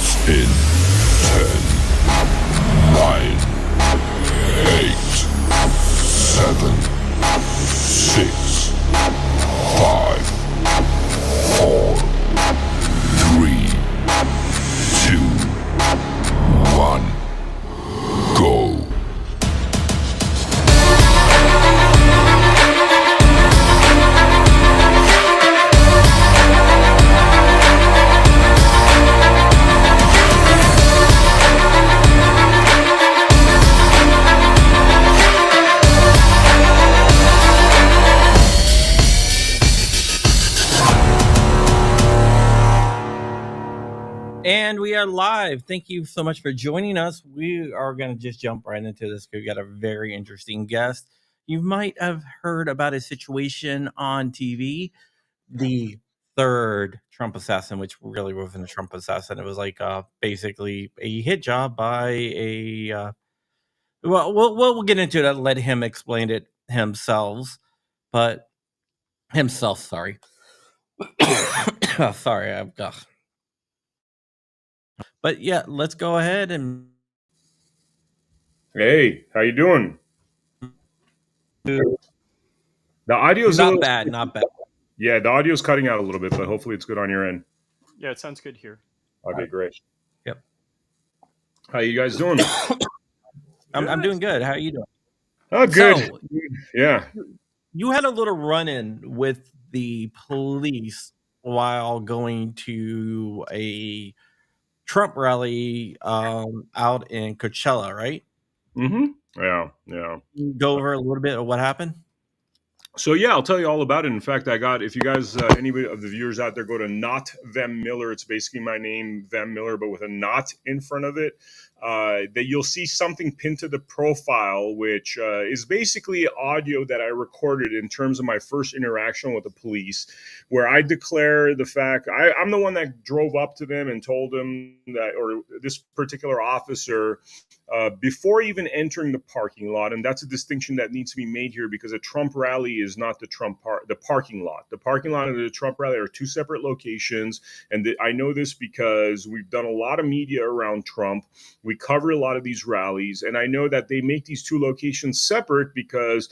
In 10, 9, 8, 7, 6, 5, 4, 3, 2, 1, go. And we are live. Thank you so much for joining us. We are going to just jump right into this. We've got a very interesting guest. You might have heard about a situation on TV, the third Trump assassin, which really wasn't a Trump assassin. It was like basically a hit job by a. We'll get into it. I'll let him explain it himself. But himself, sorry. Sorry, I've got. But yeah, let's go ahead and. Hey, how you doing? The audio's not bad. Yeah, the audio's cutting out a little bit, but hopefully it's good on your end. Yeah, it sounds good here. Okay, great. Yep. How you guys doing? I'm doing good. How are you doing? Oh, good. So, yeah. You had a little run-in with the police while going to a Trump rally out in Coachella, right? Mm-hmm. Yeah. Go over a little bit of what happened. So yeah, I'll tell you all about it. In fact, if you guys, anybody of the viewers out there, go to Not Them Miller. It's basically my name, Them Miller, but with a not in front of it. That you'll see something pinned to the profile, which is basically audio that I recorded in terms of my first interaction with the police, where I declare the fact I'm the one that drove up to them and told them that, or this particular officer, before even entering the parking lot, and that's a distinction that needs to be made here because a Trump rally is not the parking lot. The parking lot and the Trump rally are two separate locations, and I know this because we've done a lot of media around Trump. We cover a lot of these rallies, and I know that they make these two locations separate because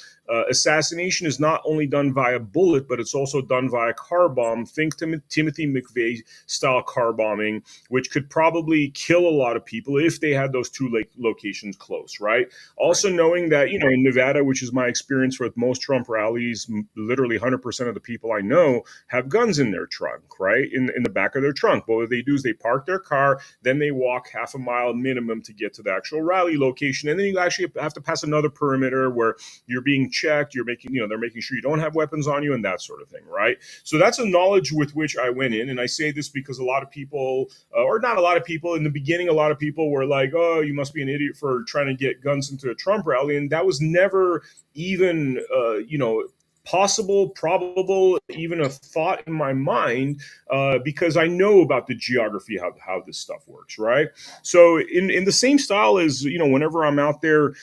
assassination is not only done via bullet, but it's also done via car bomb. Think Timothy McVeigh style car bombing, which could probably kill a lot of people if they had those two locations close, right? Also knowing that, in Nevada, which is my experience with most Trump rallies, literally 100% of the people I know have guns in their trunk, right? In the back of their trunk. But what they do is they park their car, then they walk half a mile minimum to get to the actual rally location. And then you actually have to pass another perimeter where you're being checked, they're making sure you don't have weapons on you and that sort of thing, right? So that's a knowledge with which I went in. And I say this because a lot of people, or not a lot of people, in the beginning, a lot of people were like, oh, you must be an idiot for trying to get guns into a Trump rally. And that was never even, possible, probable, even a thought in my mind, because I know about the geography, how this stuff works, right? So in the same style as, whenever I'm out there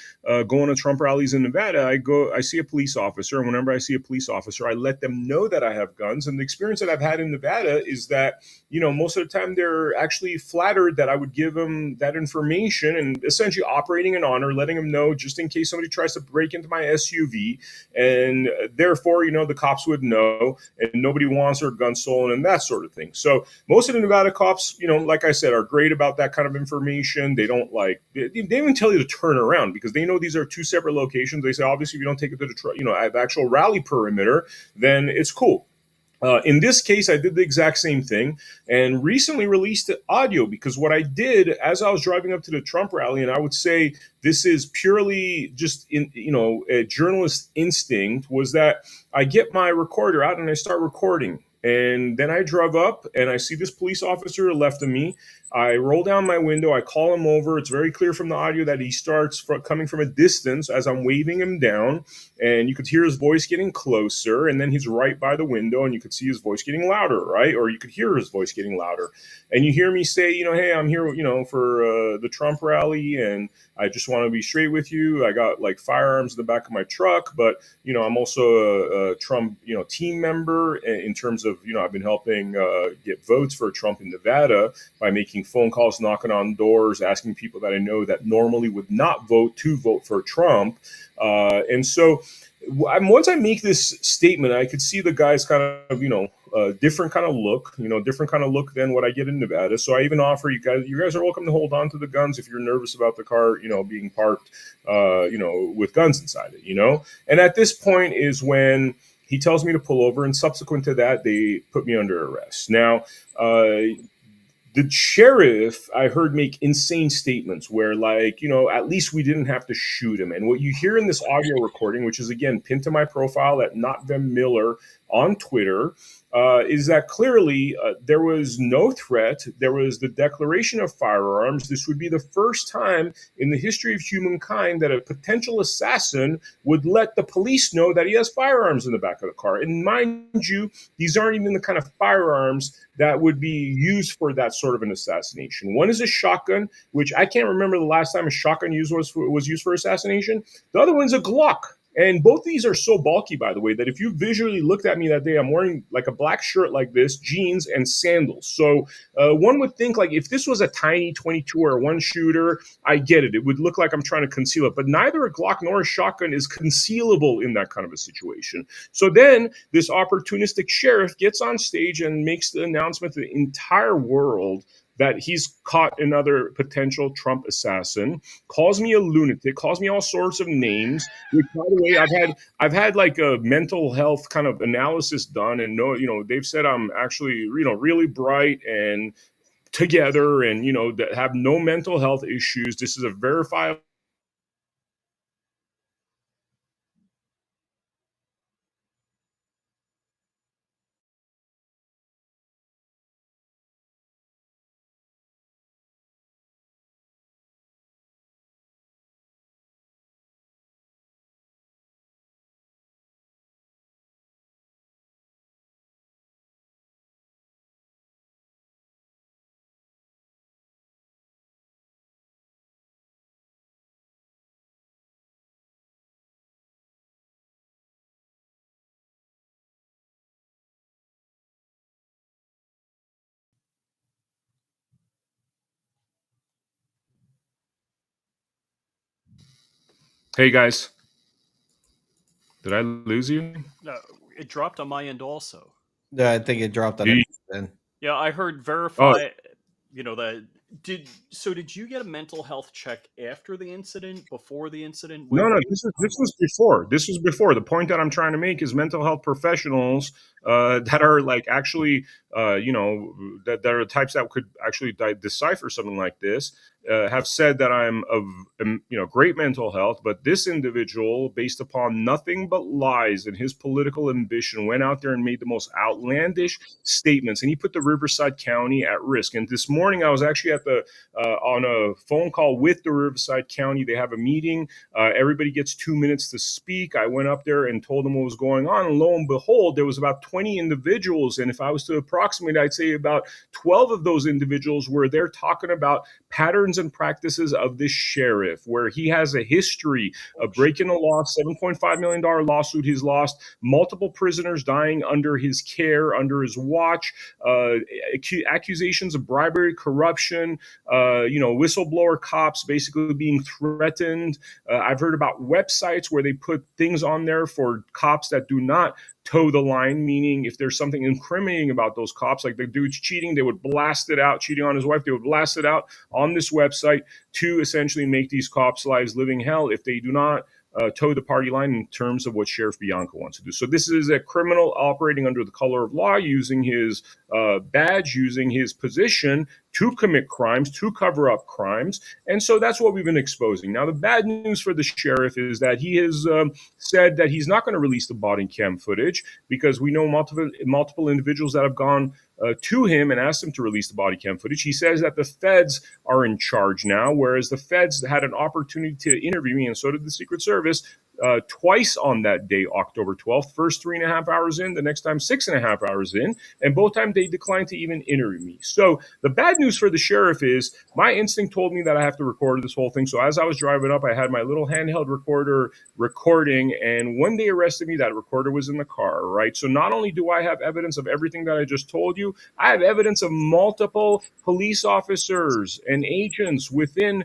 going to Trump rallies in Nevada, I see a police officer, and whenever I see a police officer, I let them know that I have guns. And the experience that I've had in Nevada is that, most of the time they're actually flattered that I would give them that information and essentially operating in honor, letting them know just in case somebody tries to break into my SUV. And therefore, the cops would know, and nobody wants their gun stolen and that sort of thing. So most of the Nevada cops, like I said, are great about that kind of information. They don't they even tell you to turn around because they know these are two separate locations. They say, obviously, if you don't take it to the actual rally perimeter, then it's cool. In this case, I did the exact same thing and recently released the audio because what I did as I was driving up to the Trump rally, and I would say this is purely just a journalist instinct, was that I get my recorder out and I start recording. And then I drove up and I see this police officer left of me. I roll down my window. I call him over. It's very clear from the audio that he starts coming from a distance as I'm waving him down. And you could hear his voice getting closer. And then he's right by the window and you could see his voice getting louder, right? Or you could hear his voice getting louder. And you hear me say, hey, I'm here, for the Trump rally. And I just want to be straight with you. I got firearms in the back of my truck, but, I'm also a Trump, team member in terms of of, I've been helping get votes for Trump in Nevada by making phone calls, knocking on doors, asking people that I know that normally would not vote to vote for Trump. And so once I make this statement, I could see the guy's kind of, different kind of look, different kind of look than what I get in Nevada. So I even offer you guys are welcome to hold on to the guns if you're nervous about the car, being parked, with guns inside it, And at this point is when he tells me to pull over, and subsequent to that, they put me under arrest. Now, the sheriff I heard make insane statements where, like, at least we didn't have to shoot him. And what you hear in this audio recording, which is again pinned to my profile at Not Them Miller on Twitter, is that clearly there was no threat. There was the declaration of firearms. This would be the first time in the history of humankind that a potential assassin would let the police know that he has firearms in the back of the car. And mind you, these aren't even the kind of firearms that would be used for that sort of an assassination. One is a shotgun, which I can't remember the last time a shotgun was used for assassination. The other one's a Glock. And both these are so bulky, by the way, that if you visually looked at me that day, I'm wearing like a black shirt like this, jeans, and sandals. So one would think, like, if this was a tiny 22 or a one shooter, I get it. It would look like I'm trying to conceal it. But neither a Glock nor a shotgun is concealable in that kind of a situation. So then this opportunistic sheriff gets on stage and makes the announcement to the entire world that he's caught another potential Trump assassin, calls me a lunatic, calls me all sorts of names. Which, by the way, I've had like a mental health kind of analysis done, and they've said I'm actually really bright and together, and that have no mental health issues. This is a verifiable. Hey guys, did I lose you? No, it dropped on my end also. Yeah, I think it dropped on Ye- it then. Yeah, I heard Oh, verify. That did you get a mental health check after the incident? Before the incident? no. This was before. This was before. The point that I'm trying to make is mental health professionals that are like actually, that are types that could actually decipher something like this. Have said that I'm of great mental health, but this individual, based upon nothing but lies and his political ambition, went out there and made the most outlandish statements, and he put the Riverside County at risk. And this morning, I was actually at the on a phone call with the Riverside County. They have a meeting. Everybody gets 2 minutes to speak. I went up there and told them what was going on, and lo and behold, there was about 20 individuals. And if I was to approximate, I'd say about 12 of those individuals were there talking about patterns and practices of this sheriff, where he has a history of breaking the law, $7.5 million lawsuit he's lost, multiple prisoners dying under his care, under his watch, accusations of bribery, corruption, whistleblower cops basically being threatened. I've heard about websites where they put things on there for cops that do not toe the line, meaning if there's something incriminating about those cops, like the dude's cheating, they would blast it out, cheating on his wife, they would blast it out on this website to essentially make these cops' lives living hell if they do not toe the party line in terms of what Sheriff Bianco wants to do. So this is a criminal operating under the color of law, using his badge, using his position to commit crimes, to cover up crimes. And so that's what we've been exposing. Now, the bad news for the sheriff is that he has said that he's not going to release the body cam footage, because we know multiple individuals that have gone to him and asked him to release the body cam footage. He says that the feds are in charge now, whereas the feds had an opportunity to interview me, and so did the Secret Service, twice on that day, October 12th. First 3.5 hours in, the next time 6.5 hours in, and both times they declined to even interview me. So the bad news for the sheriff is my instinct told me that I have to record this whole thing. So as I was driving up, I had my little handheld recorder recording, and when they arrested me, that recorder was in the car, right? So not only do I have evidence of everything that I just told you, I have evidence of multiple police officers and agents within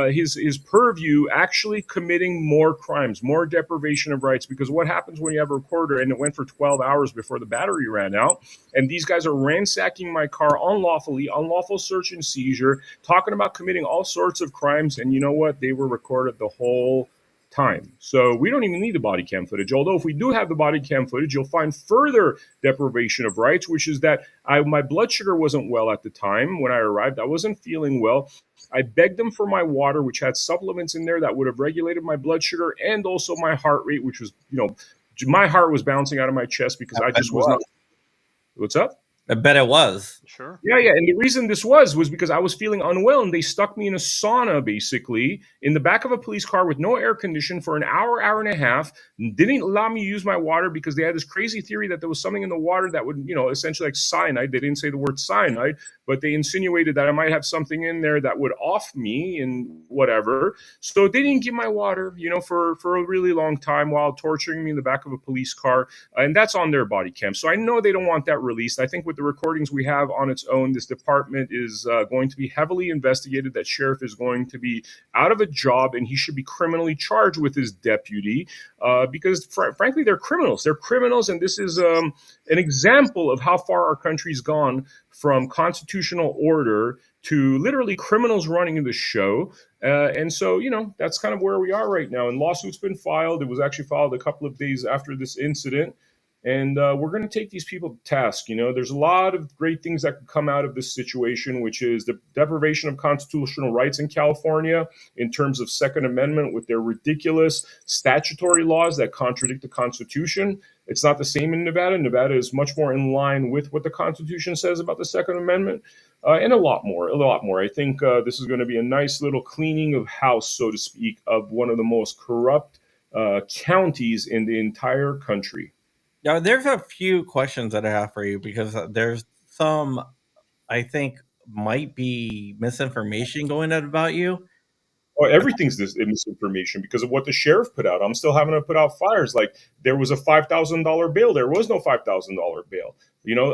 his purview actually committing more crimes, more deprivation of rights. Because what happens when you have a recorder and it went for 12 hours before the battery ran out, and these guys are ransacking my car unlawfully, unlawful search and seizure, talking about committing all sorts of crimes, and you know what? They were recorded the whole time. So we don't even need the body cam footage. Although if we do have the body cam footage, you'll find further deprivation of rights, which is that my blood sugar wasn't well at the time when I arrived. I wasn't feeling well. I begged them for my water, which had supplements in there that would have regulated my blood sugar and also my heart rate, which was, my heart was bouncing out of my chest because I just was not. What's up? I bet it was. Sure. Yeah. And the reason this was because I was feeling unwell, and they stuck me in a sauna, basically, in the back of a police car with no air condition for an hour, hour and a half. Didn't allow me to use my water because they had this crazy theory that there was something in the water that would, essentially like cyanide. They didn't say the word cyanide, but they insinuated that I might have something in there that would off me and whatever. So they didn't give my water, for a really long time while torturing me in the back of a police car. And that's on their body cam. So I know they don't want that released. I think with the recordings we have on its own, this department is going to be heavily investigated. That sheriff is going to be out of a job, and he should be criminally charged with his deputy because, frankly, they're criminals. They're criminals, and this is an example of how far our country's gone from constitutional order to literally criminals running the show. And so, that's kind of where we are right now. And lawsuit's been filed. It was actually filed a couple of days after this incident. And we're going to take these people to task. There's a lot of great things that could come out of this situation, which is the deprivation of constitutional rights in California in terms of Second Amendment with their ridiculous statutory laws that contradict the Constitution. It's not the same in Nevada. Nevada is much more in line with what the Constitution says about the Second Amendment, and a lot more. I think this is going to be a nice little cleaning of house, so to speak, of one of the most corrupt counties in the entire country. Now, there's a few questions that I have for you because there's some I think might be misinformation going out about you. Oh, everything's this misinformation because of what the sheriff put out. I'm still having to put out fires. Like there was a $5,000 bail. There was no $5,000 bail.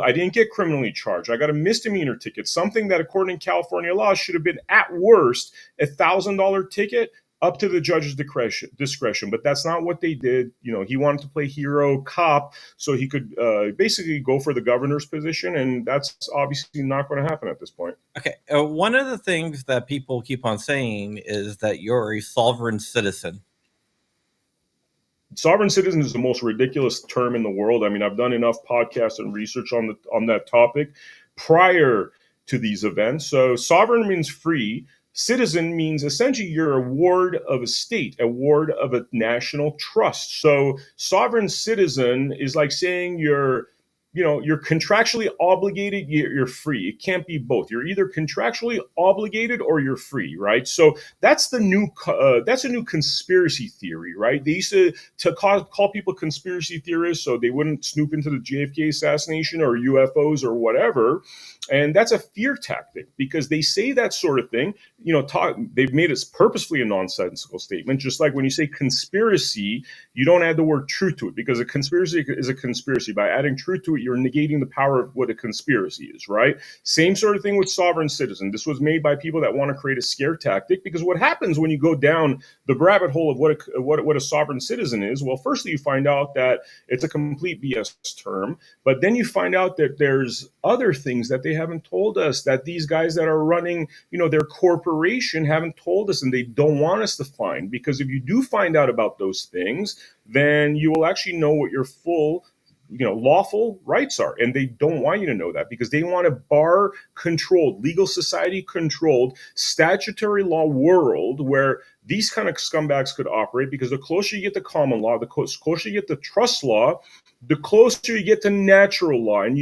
I didn't get criminally charged. I got a misdemeanor ticket, something that according to California law should have been at worst $1,000 ticket up to the judge's discretion. But that's not what they did. He wanted to play hero cop so he could basically go for the governor's position. And that's obviously not going to happen at this point. Okay. One of the things that people keep on saying is that you're a sovereign citizen. Sovereign citizen is the most ridiculous term in the world. I mean, I've done enough podcasts and research on that topic prior to these events. So sovereign means free. Citizen means essentially you're a ward of a state, a ward of a national trust. So sovereign citizen is like saying you're contractually obligated, you're free. It can't be both. You're either contractually obligated or you're free, right? So that's a new conspiracy theory, right? They used to call people conspiracy theorists so they wouldn't snoop into the JFK assassination or UFOs or whatever. And that's a fear tactic because they say that sort of thing. They've made it purposefully a nonsensical statement. Just like when you say conspiracy, you don't add the word truth to it because a conspiracy is a conspiracy. By adding truth to it, you're negating the power of what a conspiracy is, right? Same sort of thing with sovereign citizen. This was made by people that want to create a scare tactic because what happens when you go down the rabbit hole of what a sovereign citizen is? Well, firstly, you find out that it's a complete BS term, but then you find out that there's other things that they haven't told us, that these guys that are running, their corporation haven't told us, and they don't want us to find. Because if you do find out about those things, then you will actually know what your full lawful rights are. And they don't want you to know that because they want a bar controlled, legal society controlled, statutory law world where these kind of scumbags could operate. Because the closer you get to common law, the closer you get to trust law, the closer you get to natural law, and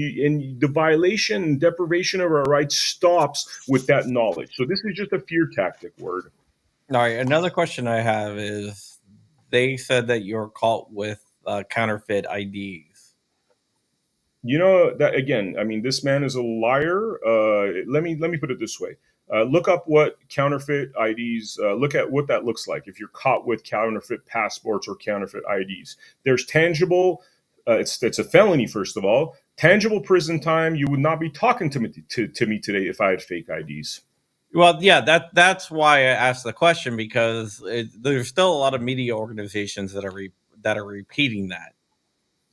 the violation and deprivation of our rights stops with that knowledge. So this is just a fear tactic word. All right. Another question I have is they said that you're caught with counterfeit IDs. You know that again. I mean, this man is a liar. Let me put it this way. Look up what counterfeit IDs. Look at what that looks like if you're caught with counterfeit passports or counterfeit IDs. There's tangible. It's a felony, first of all. Tangible prison time. You would not be talking to me today if I had fake IDs. Well, yeah, that's why I asked the question, because there's still a lot of media organizations that are repeating that,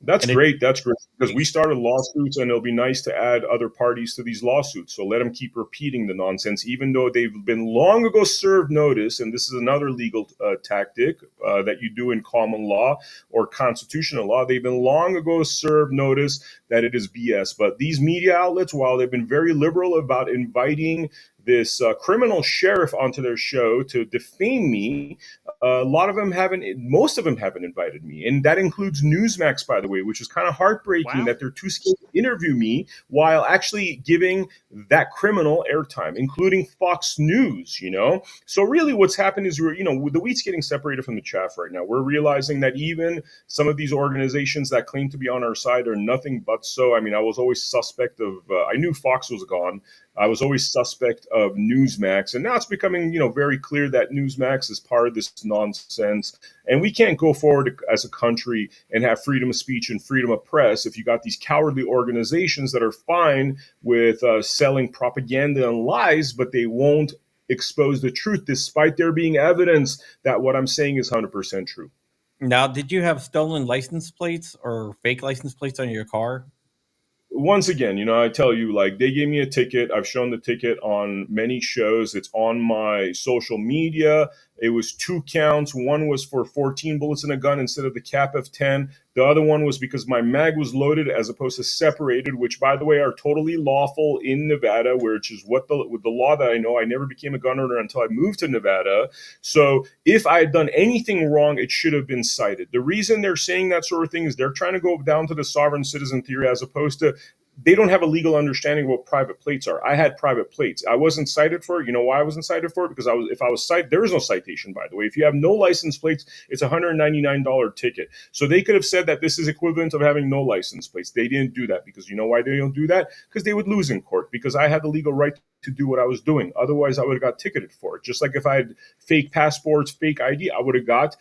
That's and it great. That's great because we makes started lawsuits, and it'll be nice to add other parties to these lawsuits. So let them keep repeating the nonsense, even though they've been long ago served notice. And this is another legal tactic that you do in common law or constitutional law. They've been long ago served notice that it is BS. But these media outlets, while they've been very liberal about inviting this criminal sheriff onto their show to defame me, a lot of them haven't, most of them haven't invited me. And that includes Newsmax, by the way, which is kind of heartbreaking Wow. that they're too scared to interview me while actually giving that criminal airtime, including Fox News, you know? So really what's happened is the wheat's getting separated from the chaff right now. We're realizing that even some of these organizations that claim to be on our side are nothing but so. I mean, I was always suspect of, I knew Fox was gone. I was always suspect of Newsmax, and now it's becoming, very clear that Newsmax is part of this nonsense. And we can't go forward as a country and have freedom of speech and freedom of press if you got these cowardly organizations that are fine with selling propaganda and lies, but they won't expose the truth, despite there being evidence that what I'm saying is 100% true. Now, did you have stolen license plates or fake license plates on your car? Once again, I tell you, like, they gave me a ticket. I've shown the ticket on many shows. It's on my social media. It was 2 counts. One was for 14 bullets in a gun instead of the cap of 10. The other one was because my mag was loaded as opposed to separated, which, by the way, are totally lawful in Nevada, which is with the law that I know. I never became a gun owner until I moved to Nevada. So if I had done anything wrong, it should have been cited. The reason they're saying that sort of thing is they're trying to go down to the sovereign citizen theory, as opposed to, they don't have a legal understanding of what private plates are. I had private plates. I wasn't cited for it. You know why I wasn't cited for it? Because if I was cited, there is no citation, by the way. If you have no license plates, it's a $199 ticket. So they could have said that this is equivalent of having no license plates. They didn't do that, because you know why they don't do that? Because they would lose in court, because I had the legal right to do what I was doing. Otherwise, I would have got ticketed for it. Just like if I had fake passports, fake ID, I would have got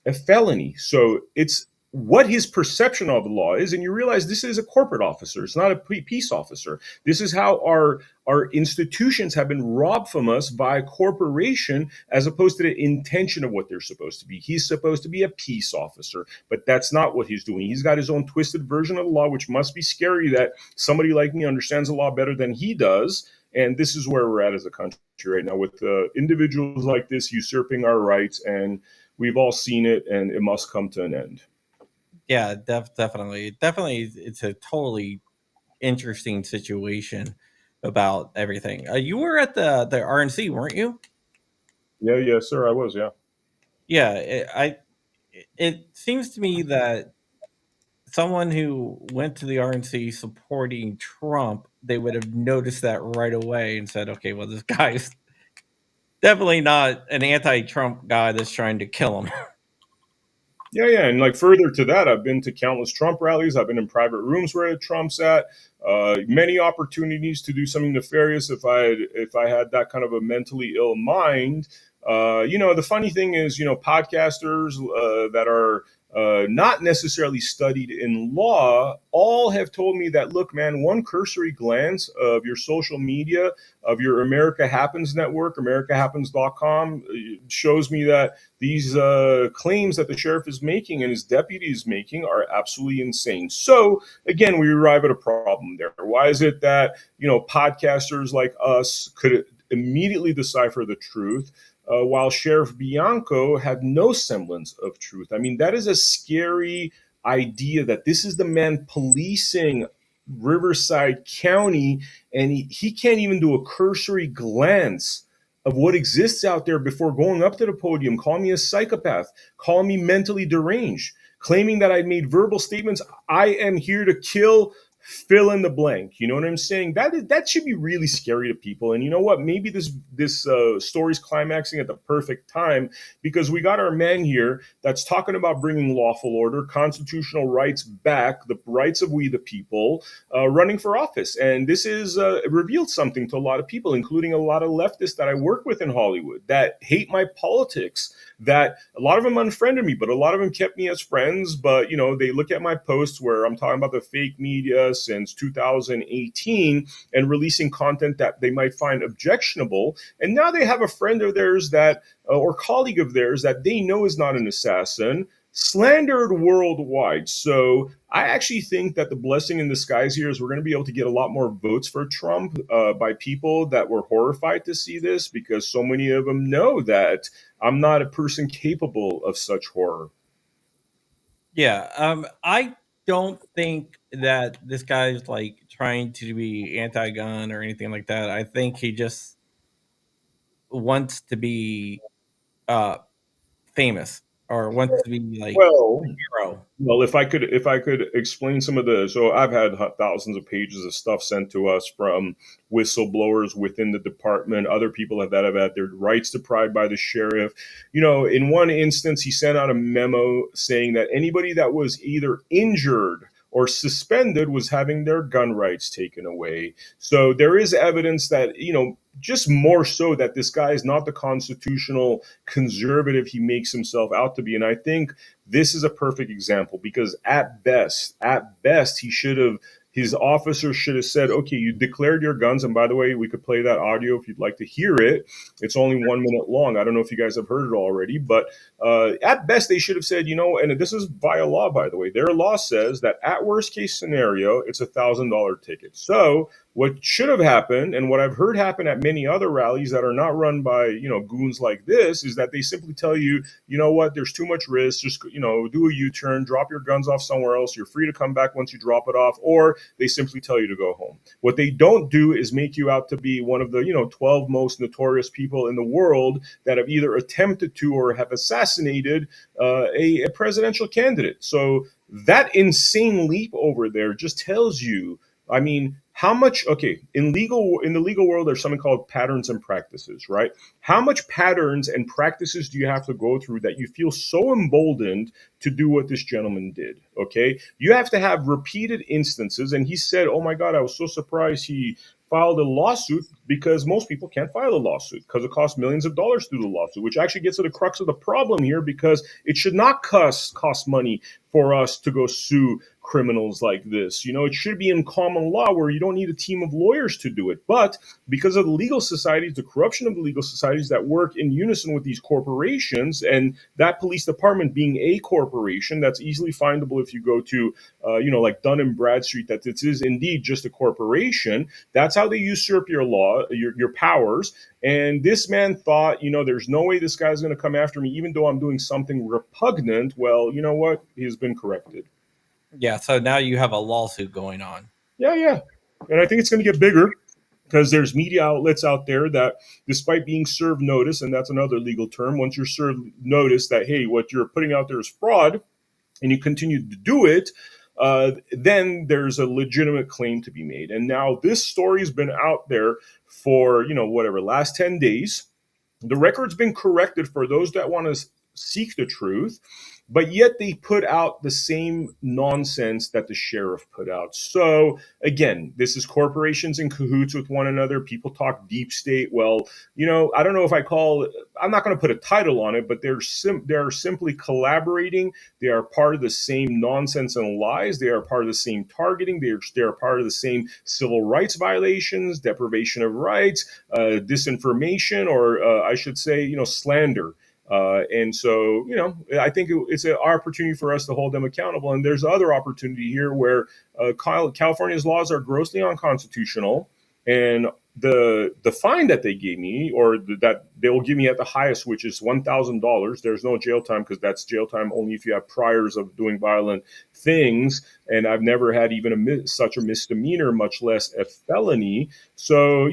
a felony. So it's what his perception of the law is, and you realize this is a corporate officer. It's not a peace officer. This is how our institutions have been robbed from us by a corporation, as opposed to the intention of what they're supposed to be. He's supposed to be a peace officer, but that's not what he's doing. He's got his own twisted version of the law, which must be scary that somebody like me understands the law better than he does. And this is where we're at as a country right now, with individuals like this usurping our rights. And we've all seen it, and it must come to an end. Yeah, definitely. It's a totally interesting situation about everything. You were at the RNC, weren't you? Yeah, yes, sir. I was, yeah. Yeah, it seems to me that someone who went to the RNC supporting Trump, they would have noticed that right away and said, "Okay, well, this guy's definitely not an anti-Trump guy that's trying to kill him." Yeah. And like further to that, I've been to countless Trump rallies. I've been in private rooms where Trump's at. Many opportunities to do something nefarious if I had that kind of a mentally ill mind. The funny thing is, podcasters that are not necessarily studied in law all have told me that, look, man, one cursory glance of your social media, of your America Happens network, americahappens.com, shows me that these claims that the sheriff is making and his deputy is making are absolutely insane. So again, we arrive at a problem there. Why is it that, podcasters like us could immediately decipher the truth, while Sheriff Bianco had no semblance of truth? I mean, that is a scary idea, that this is the man policing Riverside County, and he can't even do a cursory glance of what exists out there before going up to the podium, call me a psychopath, call me mentally deranged, claiming that I made verbal statements. I am here to kill fill in the blank. You know what I'm saying? That should be really scary to people. And you know what? Maybe this story's climaxing at the perfect time, because we got our man here that's talking about bringing lawful order, constitutional rights back, the rights of we the people, running for office. And this is revealed something to a lot of people, including a lot of leftists that I work with in Hollywood that hate my politics, that a lot of them unfriended me, but a lot of them kept me as friends. But, you know, they look at my posts where I'm talking about the fake media since 2018 and releasing content that they might find objectionable. And now they have a friend of theirs that, or colleague of theirs that they know is not an assassin, slandered worldwide. So I actually think that the blessing in disguise here is we're going to be able to get a lot more votes for Trump by people that were horrified to see this, because so many of them know that I'm not a person capable of such horror. Yeah, I don't think that this guy's like trying to be anti-gun or anything like that. I think he just wants to be uh famous, or wants to be like Well, a hero. Well, if I could explain some of the, so I've had thousands of pages of stuff sent to us from whistleblowers within the department, other people that have had their rights deprived by the sheriff. You know, in one instance, he sent out a memo saying that anybody that was either injured or suspended was having their gun rights taken away. So there is evidence that, you know, just more so that this guy is not the constitutional conservative he makes himself out to be. And I think this is a perfect example, because at best, his officer should have said, okay, you declared your guns. And by the way, we could play that audio if you'd like to hear it. It's only 1 minute long. I don't know if you guys have heard it already, but at best, they should have said, you know, and this is via law, by the way, their law says that at worst case scenario, it's $1,000 ticket. So what should have happened, and what I've heard happen at many other rallies that are not run by, you know, goons like this, is that they simply tell you, you know what, there's too much risk. Just, you know, do a U-turn, drop your guns off somewhere else. You're free to come back once you drop it off, or they simply tell you to go home. What they don't do is make you out to be one of the, you know, 12 most notorious people in the world that have either attempted to or have assassinated a presidential candidate. So that insane leap over there just tells you, I mean, how much, okay, in the legal world, there's something called patterns and practices, right? How much patterns and practices do you have to go through that you feel so emboldened to do what this gentleman did? Okay, you have to have repeated instances. And he said, oh my God, I was so surprised he filed a lawsuit, because most people can't file a lawsuit because it costs millions of dollars to do the lawsuit, which actually gets to the crux of the problem here, because it should not cost money for us to go sue criminals like this. You know, it should be in common law where you don't need a team of lawyers to do it. But because of the legal societies, the corruption of the legal societies that work in unison with these corporations, and that police department being a corporation that's easily findable if you go to, you know, like Dun and Bradstreet, that it is indeed just a corporation. That's how they usurp your law, your powers. And this man thought, you know, there's no way this guy's going to come after me, even though I'm doing something repugnant. Well, you know what? He's been corrected. Yeah, so now you have a lawsuit going on. Yeah. And I think it's going to get bigger, because there's media outlets out there that, despite being served notice, and that's another legal term, once you're served notice that, hey, what you're putting out there is fraud, and you continue to do it, then there's a legitimate claim to be made. And now this story has been out there for, you know, whatever, last 10 days. The record's been corrected for those that want to seek the truth, but yet they put out the same nonsense that the sheriff put out. So again, this is corporations in cahoots with one another. People talk deep state. Well, you know, I don't know if I'm not going to put a title on it, but they're simply collaborating. They are part of the same nonsense and lies. They are part of the same targeting. They're part of the same civil rights violations, deprivation of rights, disinformation, or I should say, you know, slander. And so, you know, I think it's an opportunity for us to hold them accountable. And there's other opportunity here where California's laws are grossly unconstitutional, and the fine that they gave me, or that They will give me at the highest, which is $1,000. There's no jail time because that's jail time only if you have priors of doing violent things. And I've never had even such a misdemeanor, much less a felony. So,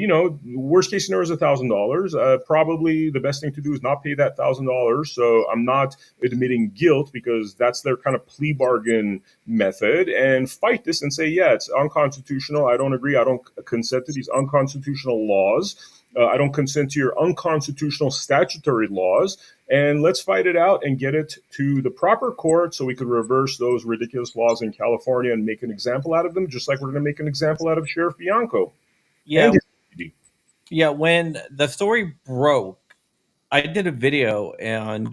worst case scenario is $1,000. Probably the best thing to do is not pay that $1,000. So I'm not admitting guilt because that's their kind of plea bargain method, and fight this and say, yeah, it's unconstitutional. I don't agree. I don't consent to these unconstitutional laws. I don't consent to your unconstitutional statutory laws. And let's fight it out and get it to the proper court so we could reverse those ridiculous laws in California and make an example out of them, just like we're going to make an example out of Sheriff Bianco Yeah, and his deputy. yeah. When the story broke, I did a video, and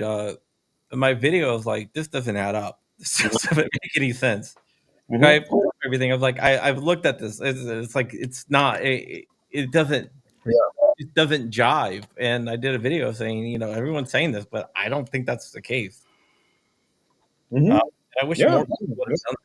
my video was like, "This doesn't add up. This just doesn't make any sense." Mhm. I pulled up everything. I was like, I've looked at this. It's like it's not. It doesn't. It doesn't jive. And I did a video saying, everyone's saying this, but I don't think that's the case. Uh, Mhm. I wish Yeah. more people would have done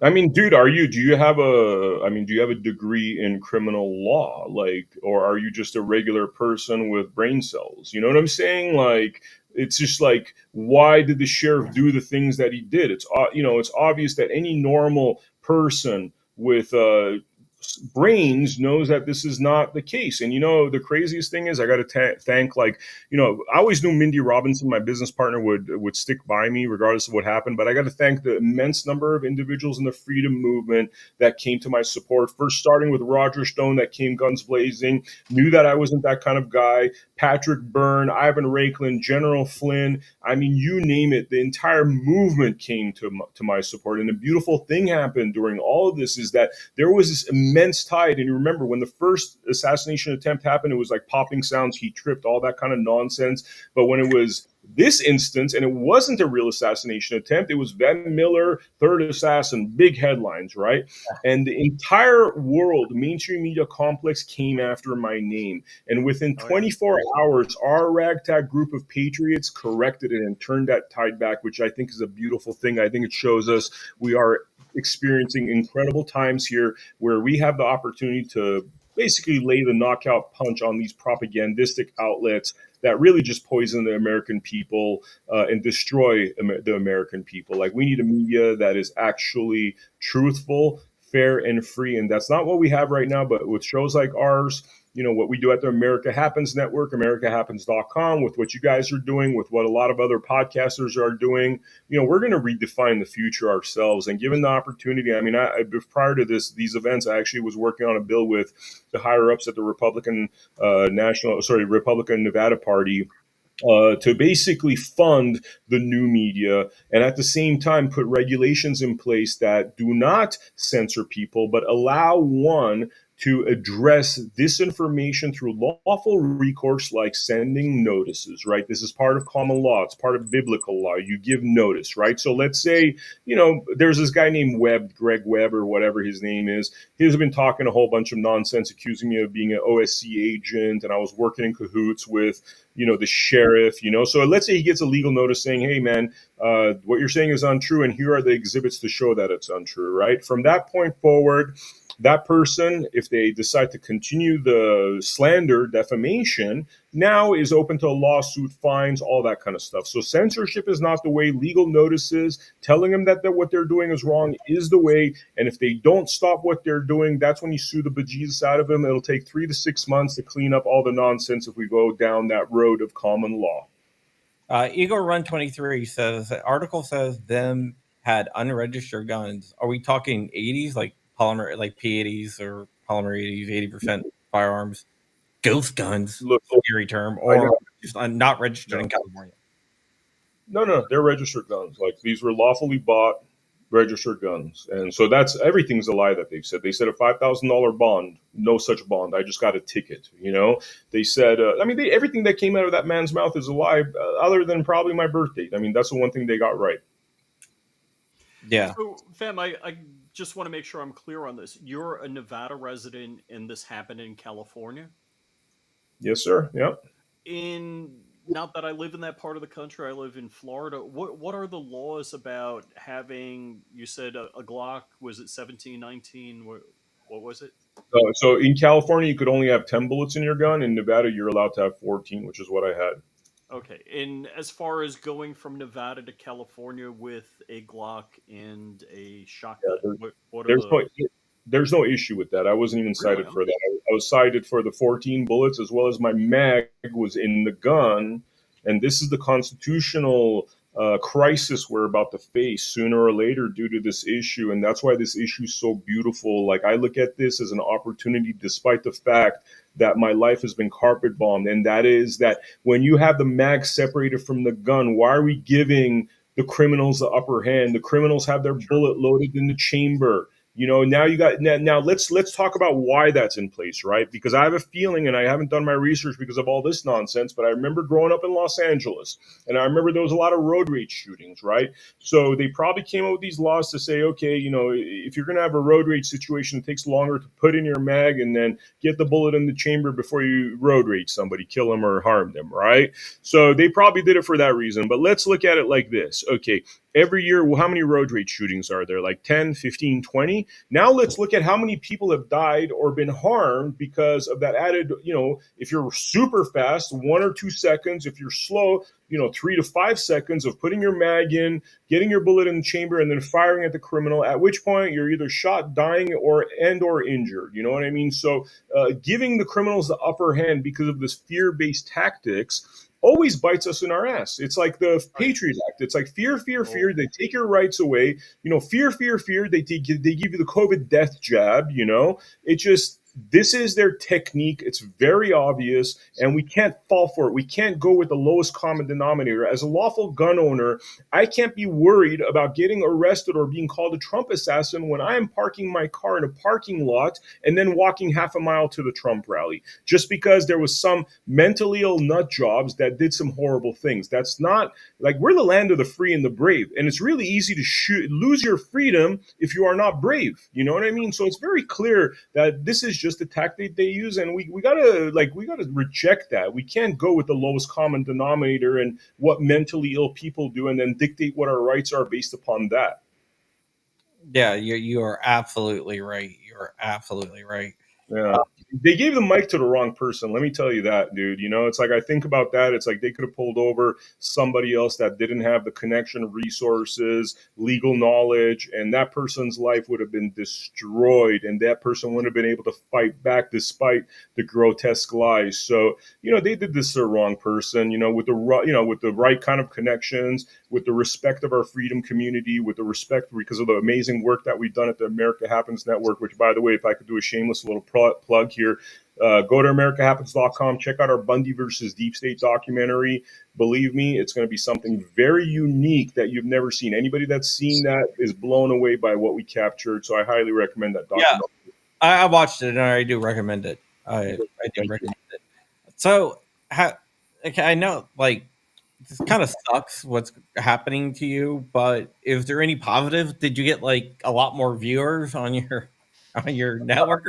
I mean, dude, do you have a degree in criminal law? Like, or are you just a regular person with brain cells? You know what I'm saying? Like, it's just like, why did the sheriff do the things that he did? It's obvious that any normal person with brains knows that this is not the case. And the craziest thing is, I got to thank, like, I always knew Mindy Robinson, my business partner, would stick by me regardless of what happened. But I got to thank the immense number of individuals in the freedom movement that came to my support. First, starting with Roger Stone, that came guns blazing, knew that I wasn't that kind of guy. Patrick Byrne, Ivan Raiklan, General Flynn. I mean, you name it. The entire movement came to my support. And a beautiful thing happened during all of this is that there was this immense tide. And you remember when the first assassination attempt happened, it was like popping sounds, he tripped, all that kind of nonsense. But when it was this instance, and it wasn't a real assassination attempt, it was Van Miller, third assassin, big headlines, right? And the entire world, mainstream media complex, came after my name. And within Oh yeah. 24 hours, our ragtag group of patriots corrected it and turned that tide back, which I think is a beautiful thing. I think it shows us we are experiencing incredible times here where we have the opportunity to basically lay the knockout punch on these propagandistic outlets that really just poison the American people and destroy the American people. Like, we need a media that is actually truthful, fair, and free. And that's not what we have right now. But with shows like ours, what we do at the America Happens Network, AmericaHappens.com, with what you guys are doing, with what a lot of other podcasters are doing, we're going to redefine the future ourselves. And given the opportunity, I mean, prior to these events, I actually was working on a bill with the higher ups at the Republican Nevada Party, to basically fund the new media and at the same time put regulations in place that do not censor people, but allow one to address disinformation through lawful recourse, like sending notices, right? This is part of common law. It's part of biblical law. You give notice, right? So let's say, there's this guy named Greg Webb, or whatever his name is. He's been talking a whole bunch of nonsense, accusing me of being an OSC agent, and I was working in cahoots with the sheriff. So let's say he gets a legal notice saying, hey, man, what you're saying is untrue, and here are the exhibits to show that it's untrue, right? From that point forward, that person, if they decide to continue the slander, defamation, now is open to a lawsuit, fines, all that kind of stuff. So censorship is not the way. Legal notices, telling them that what they're doing is wrong, is the way. And if they don't stop what they're doing, that's when you sue the bejesus out of them. It'll take 3 to 6 months to clean up all the nonsense if we go down that road of common law. Eagle Run 23 says the article says them had unregistered guns. Are we talking 80s, like polymer, like P80s or polymer 80s, 80% firearms, ghost guns, Look, scary term, I know. or just not registered No. in California? No, they're registered guns. Like, these were lawfully bought, registered guns. And so everything's a lie that they've said. They said a $5,000 bond, no such bond. I just got a ticket. They said, everything that came out of that man's mouth is a lie, other than probably my birth date. I mean, that's the one thing they got right. Yeah. So, fam, I just want to make sure I'm clear on this. You're a Nevada resident, and this happened in California? Yes, sir. Yep. Not that I live in that part of the country, I live in Florida. What are the laws about having? You said a Glock, was it 17, 19? What was it? So in California, you could only have 10 bullets in your gun. In Nevada, you're allowed to have 14, which is what I had. Okay, and as far as going from Nevada to California with a Glock and a Yeah, shotgun, there, what are there's no the there's no issue with that. I wasn't even really? cited for that. I was cited for the 14 bullets as well as my mag was in the gun, and this is the constitutional crisis we're about to face sooner or later due to this issue, and that's why this issue is so beautiful. Like I look at this as an opportunity, despite the fact that my life has been carpet bombed, and that is that when you have the mag separated from the gun, why are we giving the criminals the upper hand? The criminals have their Sure. bullet loaded in the chamber. Now you got now let's talk about why that's in place, right? Because I have a feeling, and I haven't done my research because of all this nonsense, but I remember growing up in Los Angeles, and I remember there was a lot of road rage shootings, right? So they probably came up with these laws to say, okay, if you're going to have a road rage situation, it takes longer to put in your mag and then get the bullet in the chamber before you road rage somebody, kill them or harm them, right? So they probably did it for that reason. But let's look at it like this. Okay, every year, well, how many road rage shootings are there? Like 10, 15, 20? Now let's look at how many people have died or been harmed because of that added, if you're super fast, 1 or 2 seconds. If you're slow, 3 to 5 seconds of putting your mag in, getting your bullet in the chamber, and then firing at the criminal, at which point you're either shot, dying, or injured. You know what I mean? So giving the criminals the upper hand because of this fear-based tactics always bites us in our ass. It's like the Right. Patriot Act. It's like fear, fear, Oh, fear. They take your rights away. Fear, fear, fear. They give you the COVID death jab. It just this is their technique. It's very obvious, and we can't fall for it. We can't go with the lowest common denominator. As a lawful gun owner, I can't be worried about getting arrested or being called a Trump assassin when I am parking my car in a parking lot and then walking half a mile to the Trump rally just because there was some mentally ill nut jobs that did some horrible things. That's not like we're the land of the free and the brave, and it's really easy to lose your freedom if you are not brave. You know what I mean? So it's very clear that this is just a tactic they use, and we gotta reject that. We can't go with the lowest common denominator and what mentally ill people do, and then dictate what our rights are based upon that. Yeah, you are absolutely right. You're absolutely right. Yeah. They gave the mic to the wrong person. Let me tell you that, dude. It's like I think about that. It's like they could have pulled over somebody else that didn't have the connection, resources, legal knowledge, and that person's life would have been destroyed. And that person wouldn't have been able to fight back despite the grotesque lies. So, they did this to the wrong person, with the right kind of connections, with the respect of our freedom community, with the respect because of the amazing work that we've done at the America Happens Network, which, by the way, if I could do a shameless little plug here, go to americahappens.com, check out our Bundy versus Deep State documentary. Believe me, it's going to be something very unique that you've never seen. Anybody that's seen that is blown away by what we captured. So I highly recommend that Yeah, documentary. I watched it and I do recommend it. I do Thank you. recommend it. So, okay, I know, like, this kind of sucks what's happening to you, but is there any positive? Did you get like a lot more viewers on your network?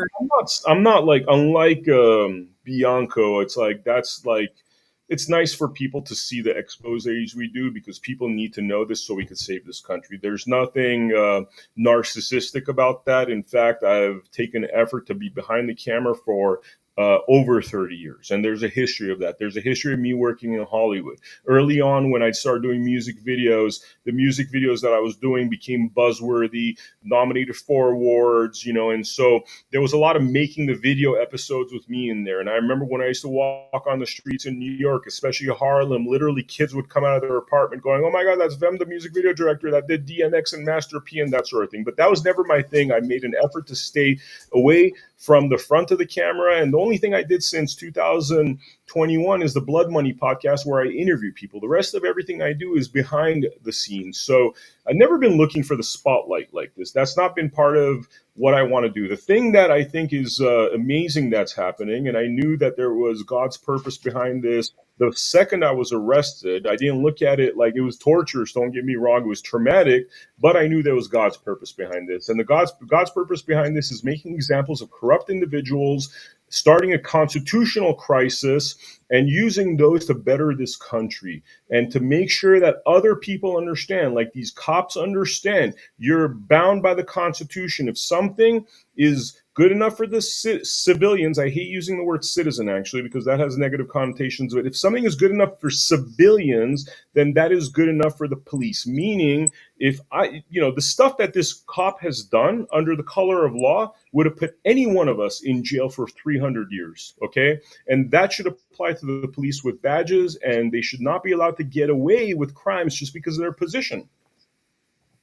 I'm not like unlike Bianco. It's like that's like it's nice for people to see the exposés we do because people need to know this so we can save this country. There's nothing narcissistic about that. In fact, I've taken effort to be behind the camera for over 30 years. And there's a history of that. There's a history of me working in Hollywood. Early on, when I started doing music videos, the music videos that I was doing became buzzworthy, nominated for awards, and so there was a lot of making the video episodes with me in there. And I remember when I used to walk on the streets in New York, especially Harlem, literally kids would come out of their apartment going, "Oh my God, that's Vem, the music video director that did DMX and Master P," and that sort of thing. But that was never my thing. I made an effort to stay away from the front of the camera. And the only thing I did since 2021 is the Blood Money podcast where I interview people. The rest of everything I do is behind the scenes. So I've never been looking for the spotlight like this. That's not been part of what I want to do. The thing that I think is amazing that's happening, and I knew that there was God's purpose behind this. The second I was arrested, I didn't look at it like it was torturous. Don't get me wrong; it was traumatic, but I knew there was God's purpose behind this. And the God's purpose behind this is making examples of corrupt individuals, starting a constitutional crisis, and using those to better this country and to make sure that other people understand, like these cops understand, you're bound by the Constitution. If something is good enough for the civilians. I hate using the word citizen actually because that has negative connotations. But if something is good enough for civilians, then that is good enough for the police. Meaning, if the stuff that this cop has done under the color of law would have put any one of us in jail for 300 years. Okay. And that should apply to the police with badges, and they should not be allowed to get away with crimes just because of their position.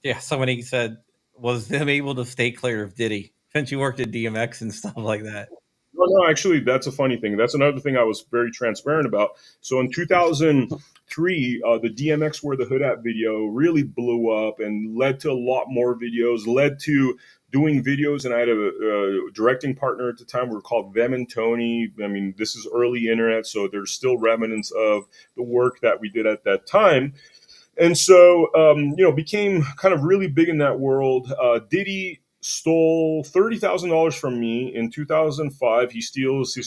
Yeah, somebody said, was them able to stay clear of Diddy since you worked at DMX and stuff like that? No, actually, that's a funny thing. That's another thing I was very transparent about. So in 2003, the DMX Wear the Hood At video really blew up and led to a lot more videos, led to doing videos. And I had a directing partner at the time. We were called Them and Tony. I mean, this is early internet, so there's still remnants of the work that we did at that time. And so, became kind of really big in that world. Diddy stole $30,000 from me in 2005. He's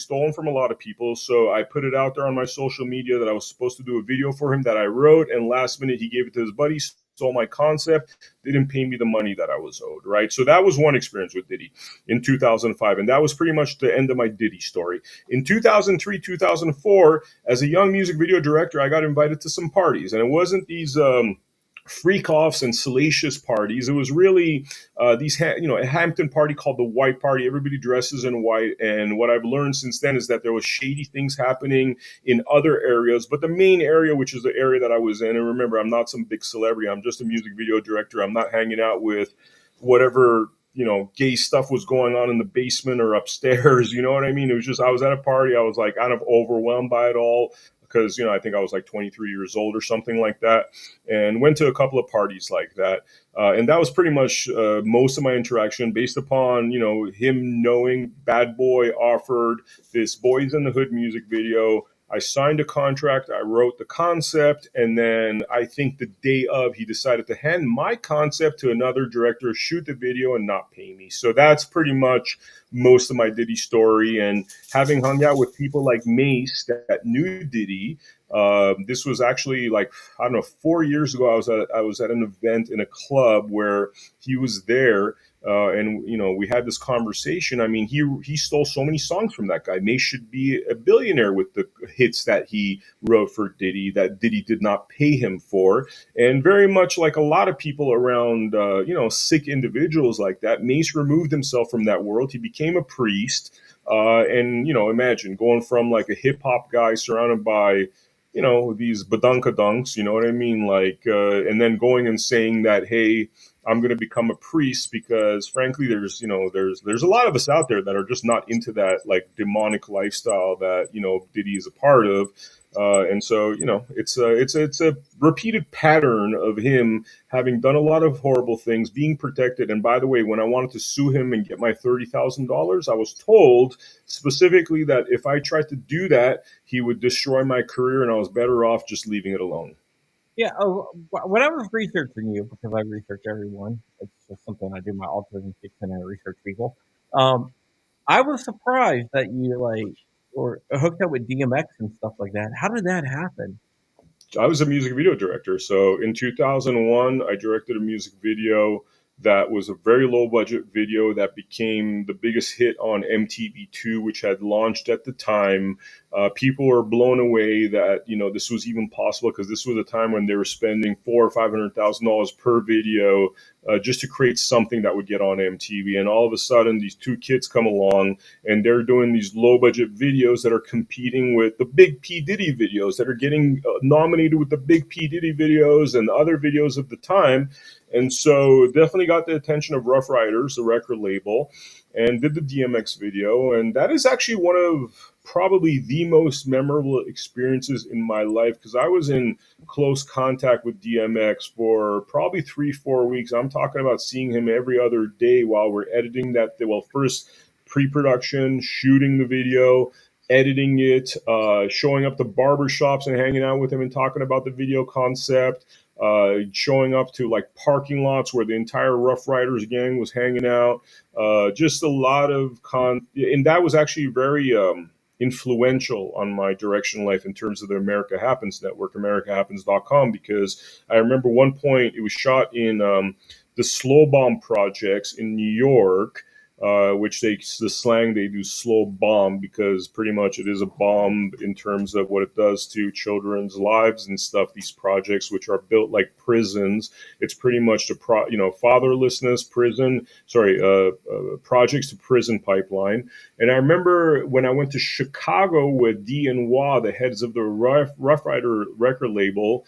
stolen from a lot of people. So I put it out there on my social media that I was supposed to do a video for him that I wrote. And last minute, he gave it to his buddy, stole my concept, didn't pay me the money that I was owed, right? So that was one experience with Diddy in 2005. And that was pretty much the end of my Diddy story. In 2003, 2004, as a young music video director, I got invited to some parties. And it wasn't these freak offs and salacious parties. It was really a Hampton party called the White Party. Everybody dresses in white. And what I've learned since then is that there was shady things happening in other areas. But the main area, which is the area that I was in, and remember, I'm not some big celebrity. I'm just a music video director. I'm not hanging out with whatever gay stuff was going on in the basement or upstairs. You know what I mean? It was just, I was at a party. I was like kind of overwhelmed by it all because, I think I was like 23 years old or something like that, and went to a couple of parties like that. And that was pretty much most of my interaction based upon, him knowing Bad Boy offered this Boys in the Hood music video. I signed a contract, I wrote the concept, and then I think the day of, he decided to hand my concept to another director, shoot the video, and not pay me. So that's pretty much most of my Diddy story. And having hung out with people like Mace that knew Diddy, this was actually like, I don't know, 4 years ago. I was at an event in a club where he was there. And we had this conversation. I mean, he stole so many songs from that guy. Mace should be a billionaire with the hits that he wrote for Diddy that Diddy did not pay him for. And very much like a lot of people around, sick individuals like that, Mace removed himself from that world. He became a priest. And imagine going from like a hip hop guy surrounded by these badunkadunks, you know what I mean? Like, and then going and saying that, hey, I'm going to become a priest because frankly, there's a lot of us out there that are just not into that like demonic lifestyle that, Diddy is a part of. And so, it's a repeated pattern of him having done a lot of horrible things, being protected. And by the way, when I wanted to sue him and get my $30,000, I was told specifically that if I tried to do that, he would destroy my career and I was better off just leaving it alone. Yeah. When I was researching you, because I research everyone, it's just something I do. My autism kicks in, and I research people. I was surprised that you or hooked up with DMX and stuff like that. How did that happen? I was a music video director. So in 2001, I directed a music video that was a very low budget video that became the biggest hit on MTV2, which had launched at the time. People were blown away that this was even possible because this was a time when they were spending $400,000 or $500,000 per video just to create something that would get on MTV. And all of a sudden, these two kids come along and they're doing these low budget videos that are competing with the big P. Diddy videos that are getting nominated with the big P. Diddy videos and other videos of the time. And so definitely got the attention of Rough Riders, the record label, and did the DMX video. And that is actually one of probably the most memorable experiences in my life because I was in close contact with DMX for probably 3-4 weeks. I'm talking about seeing him every other day while we're editing that. First pre-production, shooting the video, editing it, showing up to barbershops and hanging out with him and talking about the video concept. Showing up to like parking lots where the entire Rough Riders gang was hanging out. Just a lot of and that was actually very influential on my direction in life in terms of the America Happens network, AmericaHappens.com, because I remember one point it was shot in the Slow Bomb projects in New York. which the slang they do slow bomb, because pretty much it is a bomb in terms of what it does to children's lives and stuff. These projects, which are built like prisons, it's pretty much the fatherlessness prison, projects to prison pipeline. And I remember when I went to Chicago with Dee and Wah, the heads of the Rough Rider record label,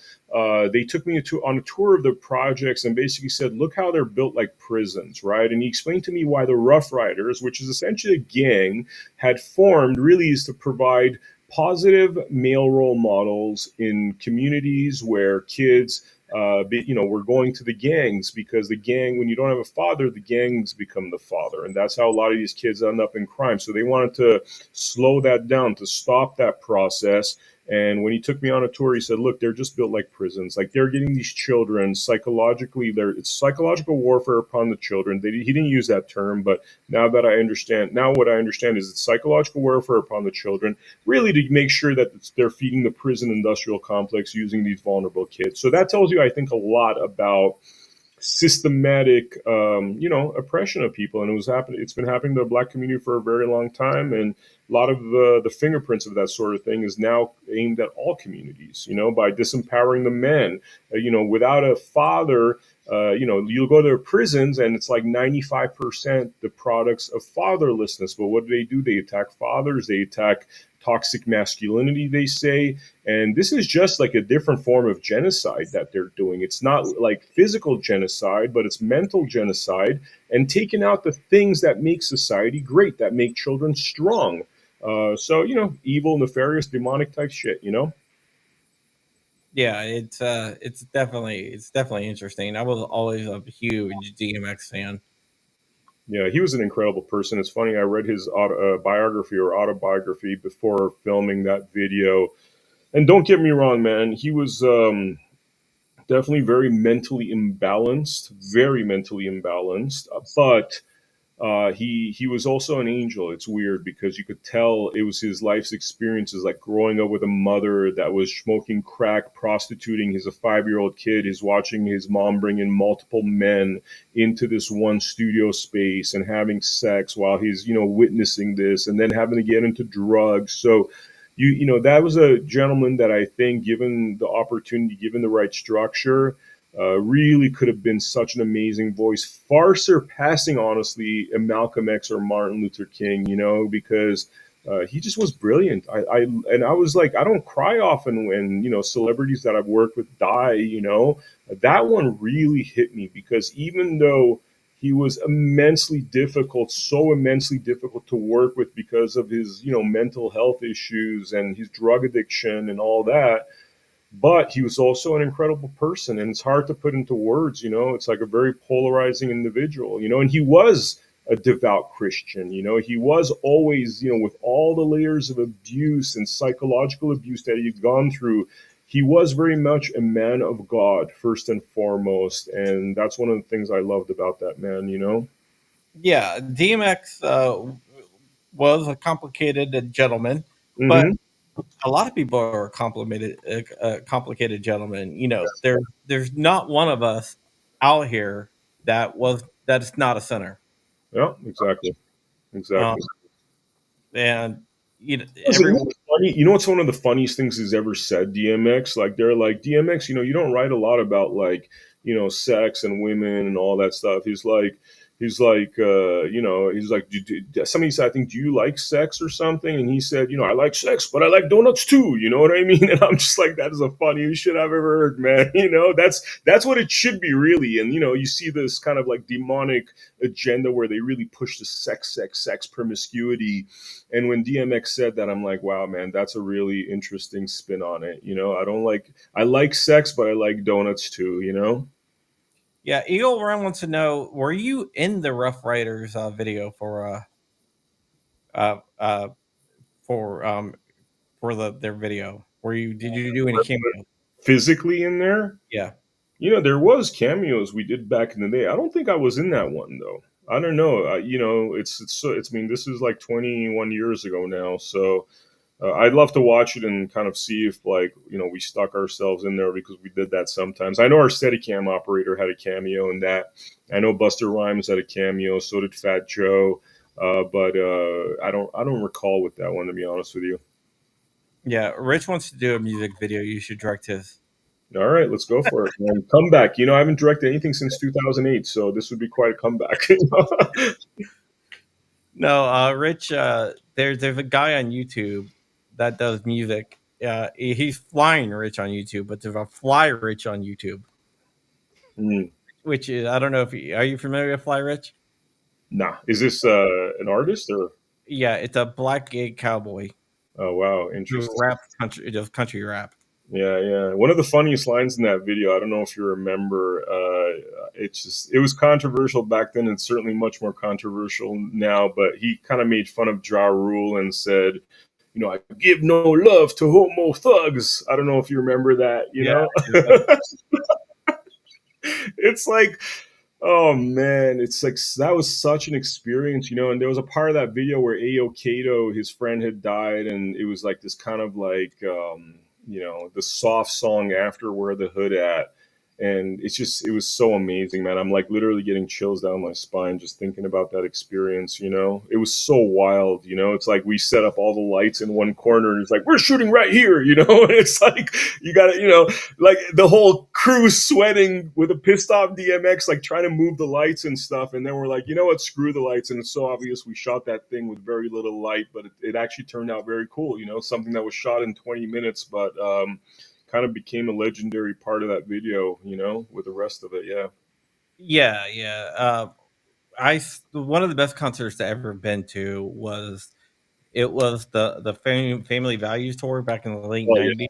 they took me on a tour of the projects and basically said, look how they're built like prisons, right? And he explained to me why the Rough Riders, which is essentially a gang, had formed really is to provide positive male role models in communities where kids were going to the gangs, because the gang, when you don't have a father, the gangs become the father. And that's how a lot of these kids end up in crime. So they wanted to slow that down, to stop that process. And when he took me on a tour, he said, look, they're just built like prisons. Like, they're getting these children psychologically, it's psychological warfare upon the children. He didn't use that term, but now what I understand is it's psychological warfare upon the children, really to make sure that they're feeding the prison industrial complex using these vulnerable kids. So that tells you, I think, a lot about systematic, oppression of people. And it's been happening to the Black community for a very long time. And a lot of the fingerprints of that sort of thing is now aimed at all communities, by disempowering the men. Without a father, you'll go to prisons and it's like 95% the products of fatherlessness. But what do? They attack fathers, they attack toxic masculinity, they say. And this is just like a different form of genocide that they're doing. It's not like physical genocide, but it's mental genocide, and taking out the things that make society great, that make children strong. Evil, nefarious, demonic type shit. Yeah, it's definitely interesting. I was always a huge DMX fan. Yeah, he was an incredible person. It's funny, I read his biography or autobiography before filming that video. And don't get me wrong, man, he was definitely very mentally imbalanced. But he was also an angel. It's weird because you could tell it was his life's experiences, like growing up with a mother that was smoking crack, prostituting. He's a 5-year-old kid. He's watching his mom bring in multiple men into this one studio space and having sex while he's witnessing this, and then having to get into drugs. So that was a gentleman that I think, given the opportunity, given the right structure, really could have been such an amazing voice, far surpassing, honestly, a Malcolm X or Martin Luther King, because he just was brilliant. I was like, I don't cry often when, celebrities that I've worked with die, that one really hit me, because even though he was so immensely difficult to work with because of his, mental health issues and his drug addiction and all that, but he was also an incredible person, and it's hard to put into words. It's like a very polarizing individual. And he was a devout Christian. He was always, with all the layers of abuse and psychological abuse that he'd gone through, he was very much a man of God first and foremost. And that's one of the things I loved about that man. Yeah, DMX was a complicated gentleman, but Hmm. a lot of people are complicated gentlemen. There's not one of us out here that's not a sinner. Yeah, exactly. Um, Exactly. and Listen, everyone, what's one of the funniest things he's ever said, DMX? Like, they're like, DMX, you don't write a lot about, like, sex and women and all that stuff. He's like, somebody said, I think, do you like sex or something? And he said, I like sex, but I like donuts too. You know what I mean? And I'm just like, that is the funniest shit I've ever heard, man. That's what it should be, really. And, you see this kind of like demonic agenda where they really push the sex, promiscuity. And when DMX said that, I'm like, wow, man, that's a really interesting spin on it. I like sex, but I like donuts too. yeah, Eagle Run wants to know: were you in the Rough Riders video uh, uh, for their video? Did you do any cameo? Physically in there, Yeah. there was cameos we did back in the day. I don't think I was in that one though. I don't know. It's I mean, this is like 21 years ago now, so I'd love to watch it and kind of see if, like, we stuck ourselves in there, because we did that sometimes. I know our Steadicam operator had a cameo in that. I know Buster Rhymes had a cameo. So did Fat Joe. But I don't recall with that one, to be honest with you. Yeah, Rich wants to do a music video. You should direct his. All right, let's go for it. Man. Comeback. I haven't directed anything since 2008, so this would be quite a comeback. No, Rich. There's a guy on YouTube that does music. He's flying rich on YouTube, but there's a fly rich on YouTube, Hmm. which is I don't know if are you familiar with Fly Rich? Nah. Is this an artist or? Yeah, it's a black gay cowboy Oh wow, who interesting. raps country, does country rap. Yeah, yeah. One of the funniest lines in that video, I don't know if you remember, it was controversial back then, and certainly much more controversial now, but he kind of made fun of Ja Rule and said, I give no love to homo thugs. I don't know if you remember that, Yeah, It's like, oh man, it's like that was such an experience, and there was a part of that video where Ayo Kato, his friend, had died, and it was like this kind of like, the soft song after "Where the Hood At," and it was so amazing, man. I'm like literally getting chills down my spine just thinking about that experience. It was so wild. It's like we set up all the lights in one corner, and it's like we're shooting right here. And it's like you got to, like the whole crew sweating with a pissed off DMX, like trying to move the lights and stuff. And then we're like, you know what, screw the lights. And it's so obvious we shot that thing with very little light, but it actually turned out very cool. Something that was shot in 20 minutes, but kind of became a legendary part of that video, with the rest of it. Yeah. yeah, yeah. One of the best concerts I ever been to was it was the Family Values tour back in the late Oh, '90s. yeah. It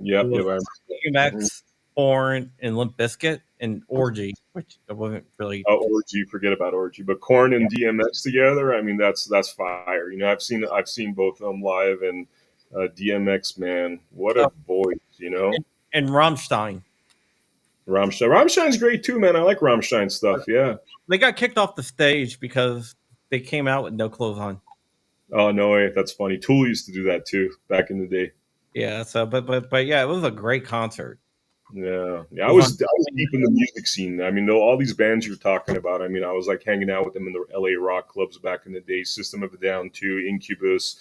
Yep. Yep. was DMX, Horn, and Limp Bizkit, and Orgy, which I wasn't really. Orgy, forget about Orgy, but Korn and DMX together. I mean, that's fire. I've seen both of them live, and DMX, man, what a Oh, voice. and Rammstein. Rammstein's great too, man. I like Rammstein stuff. Yeah. They got kicked off the stage because they came out with no clothes on. Oh no way, that's funny. Tool used to do that too back in the day. Yeah, so but yeah, it was a great concert. Yeah, yeah. It I was was on. I was deep in the music scene. I mean, though all these bands you're talking about. I mean, I was like hanging out with them in the LA rock clubs back in the day. System of a Down, too, Incubus.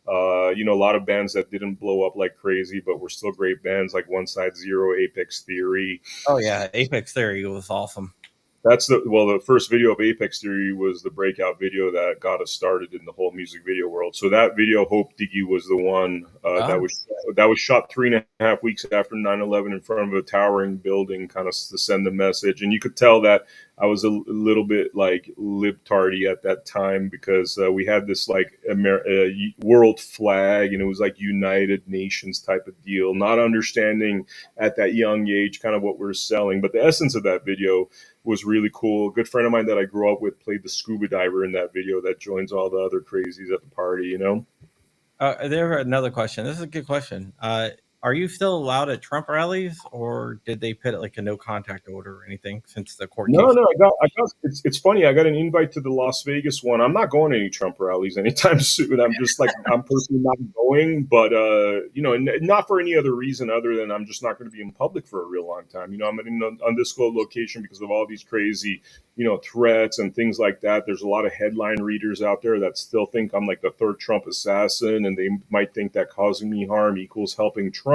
A lot of bands that didn't blow up like crazy, but were still great bands like One Side Zero, Apex Theory. Oh yeah, Apex Theory was awesome. That's the first video of Apex Theory was the breakout video that got us started in the whole music video world. So that video, Hope Diggy, was the one Oh, that was shot 3.5 weeks after 9/11 in front of a towering building, kind of to send the message. And you could tell that I was a little bit like libtardy at that time, because we had this like world flag, and it was like United Nations type of deal, not understanding at that young age kind of what we're selling. But the essence of that video was really cool. A good friend of mine that I grew up with played the scuba diver in that video that joins all the other crazies at the party. there another question. This is a good question. Are you still allowed at Trump rallies, or did they put like a no contact order or anything since the court No, case? no, it's funny. I got an invite to the Las Vegas one. I'm not going to any Trump rallies anytime soon. I'm just like, I'm personally not going, but, not for any other reason other than I'm just not going to be in public for a real long time. I'm in an undisclosed location because of all these crazy, threats and things like that. There's a lot of headline readers out there that still think I'm like the third Trump assassin, and they might think that causing me harm equals helping Trump.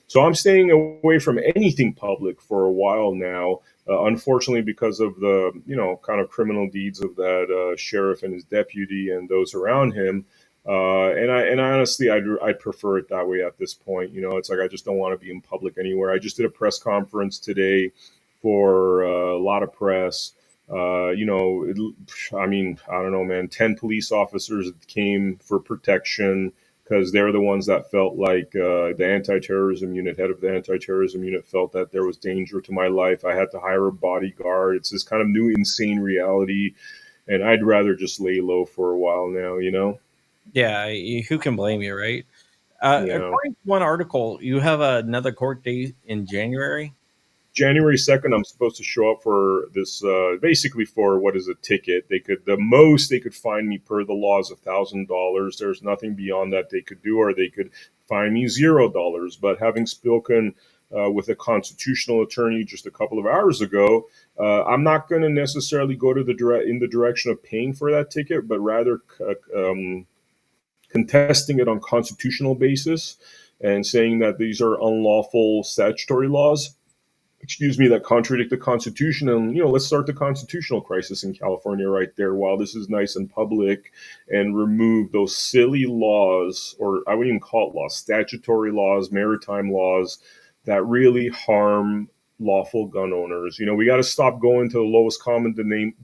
So I'm staying away from anything public for a while now. Unfortunately, because of the kind of criminal deeds of that sheriff and his deputy and those around him, and I honestly I'd prefer it that way at this point. It's like I just don't want to be in public anywhere. I just did a press conference today for a lot of press. I mean, I don't know, man. 10 police officers came for protection because they're the ones that felt like the anti-terrorism unit, head of the anti-terrorism unit, felt that there was danger to my life. I had to hire a bodyguard. It's this kind of new insane reality, and I'd rather just lay low for a while now. Yeah, who can blame you, right? Yeah. According to one article, you have another court date in January. January 2nd, I'm supposed to show up for this, basically for what is a ticket. The most they could fine me per the law is $1,000. There's nothing beyond that they could do, or they could fine me $0. But having spoken with a constitutional attorney just a couple of hours ago, I'm not going to necessarily go to in the direction of paying for that ticket, but rather contesting it on constitutional basis and saying that these are unlawful statutory laws, that contradict the Constitution. And, let's start the constitutional crisis in California right there while this is nice and public, and remove those silly laws, or I wouldn't even call it laws, statutory laws, maritime laws that really harm lawful gun owners. We got to stop going to the lowest common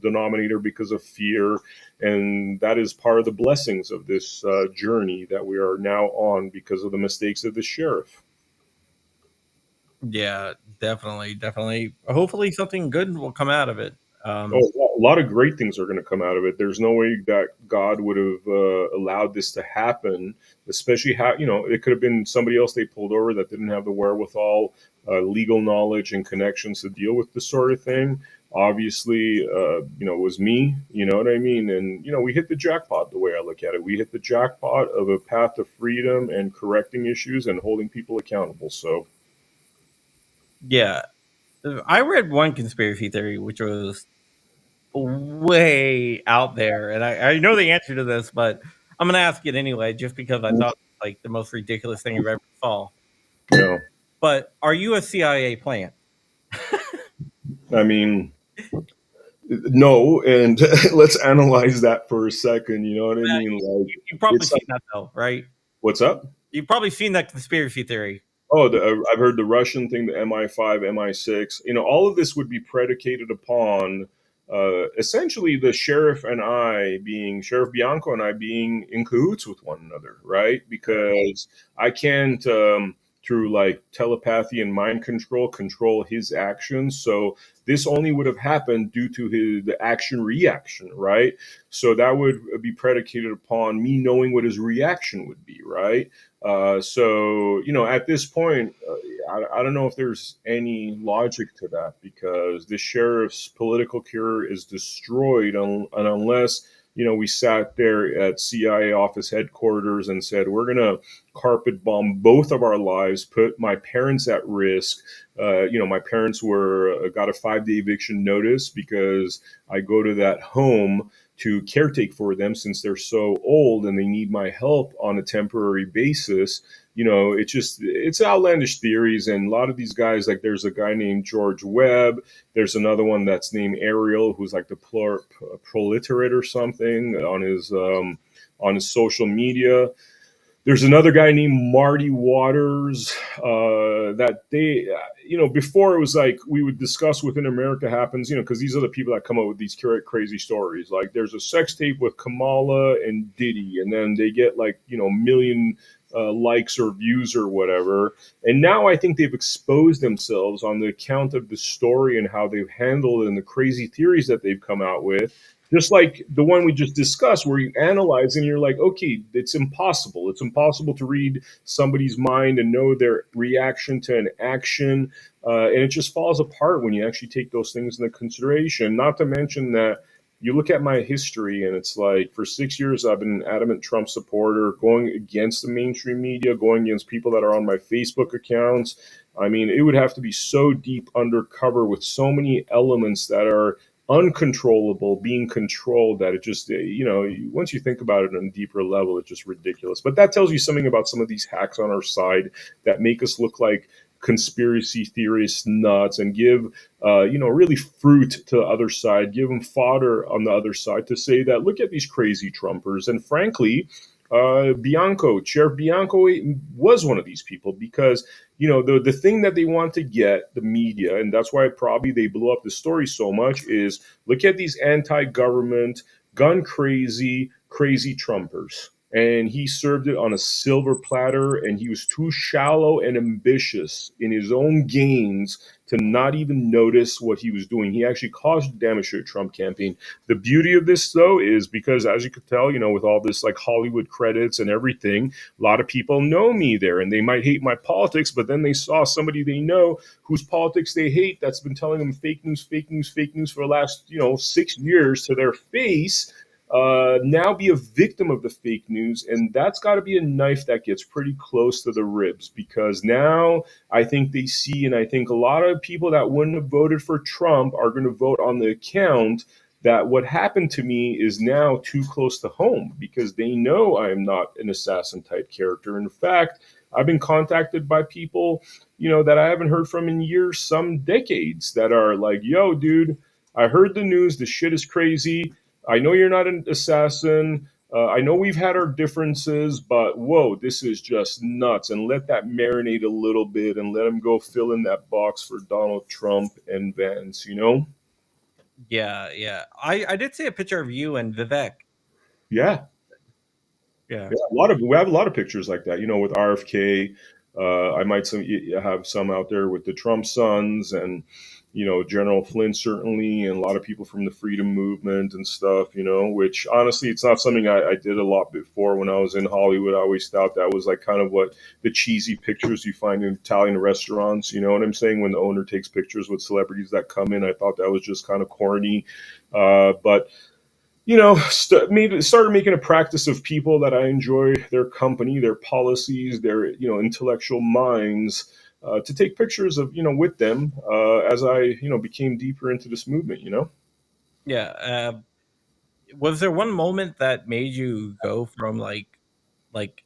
denominator because of fear. And that is part of the blessings of this journey that we are now on because of the mistakes of the sheriff. Yeah, definitely. Hopefully something good will come out of it. A lot of great things are going to come out of it. There's no way that God would have allowed this to happen, especially it could have been somebody else they pulled over that didn't have the wherewithal, legal knowledge and connections to deal with this sort of thing. Obviously, it was me, you know what I mean? And, we hit the jackpot the way I look at it. We hit the jackpot of a path to freedom and correcting issues and holding people accountable. So, yeah, I read one conspiracy theory, which was way out there. And I know the answer to this, but I'm going to ask it anyway, just because I thought it was like the most ridiculous thing I've ever saw. But are you a CIA plant? I mean, no, and let's analyze that for a second. You know what I mean? Like, You've probably seen that though, right? What's up? You've probably seen that conspiracy theory. Oh, I've heard the Russian thing, the MI5, MI6. All of this would be predicated upon essentially the sheriff Bianco and I being in cahoots with one another, right? Because I can't, through like telepathy and mind control his actions. So this only would have happened due to the action reaction, right? So that would be predicated upon me knowing what his reaction would be, right? So, at this point, I don't know if there's any logic to that, because the sheriff's political career is destroyed. And unless, we sat there at CIA office headquarters and said, we're going to carpet bomb both of our lives, put my parents at risk. My parents got a 5-day eviction notice because I go to that home to caretake for them since they're so old and they need my help on a temporary basis. It's outlandish theories. And a lot of these guys, like there's a guy named George Webb. There's another one that's named Ariel, who's like the proliterate or something on his social media. There's another guy named Marty Waters that they, before it was like we would discuss within America Happens, because these are the people that come up with these crazy stories. Like there's a sex tape with Kamala and Diddy, and then they get like, million likes or views or whatever. And now I think they've exposed themselves on the account of the story and how they've handled it and the crazy theories that they've come out with. Just like the one we just discussed, where you analyze and you're like, okay, it's impossible. It's impossible to read somebody's mind and know their reaction to an action. And it just falls apart when you actually take those things into consideration. Not to mention that you look at my history and it's like for 6 years, I've been an adamant Trump supporter, going against the mainstream media, going against people that are on my Facebook accounts. I mean, it would have to be so deep undercover with so many elements that are uncontrollable, being controlled, that it just, once you think about it on a deeper level, it's just ridiculous. But that tells you something about some of these hacks on our side that make us look like conspiracy theorists nuts, and give really fruit to the other side, give them fodder on the other side to say that look at these crazy Trumpers. And frankly, Sheriff Bianco was one of these people, because the thing that they want to get the media, and that's why probably they blew up the story so much, is look at these anti-government, gun crazy Trumpers. and he served it on a silver platter, and he was too shallow and ambitious in his own gains to not even notice what he was doing. He actually caused damage to the Trump campaign. The beauty of this, though, is because, as you could tell, with all this like Hollywood credits and everything, a lot of people know me there, and they might hate my politics, but then they saw somebody they know whose politics they hate that's been telling them fake news, fake news, fake news for the last 6 years to their face, now be a victim of the fake news. And that's got to be a knife that gets pretty close to the ribs, because now I think they see, and I think a lot of people that wouldn't have voted for Trump are going to vote on the account that what happened to me is now too close to home, because they know I am not an assassin type character. In fact, I've been contacted by people, that I haven't heard from in years, some decades, that are like, yo, dude, I heard the news. The shit is crazy. I know you're not an assassin. I know we've had our differences, but whoa, this is just nuts. And let that marinate a little bit and let him go fill in that box for Donald Trump and Vance. Yeah. I did see a picture of you and Vivek. Yeah. Yeah. Yeah, we have a lot of pictures like that, with RFK. I might have some out there with the Trump sons, and General Flynn certainly, and a lot of people from the freedom movement and stuff. Which honestly, it's not something I did a lot before when I was in Hollywood. I always thought that was like kind of what the cheesy pictures you find in Italian restaurants. You know what I'm saying? When the owner takes pictures with celebrities that come in, I thought that was just kind of corny. But started making a practice of people that I enjoy their company, their policies, their intellectual minds, to take pictures of with them, as I became deeper into this movement. Yeah. Was there one moment that made you go from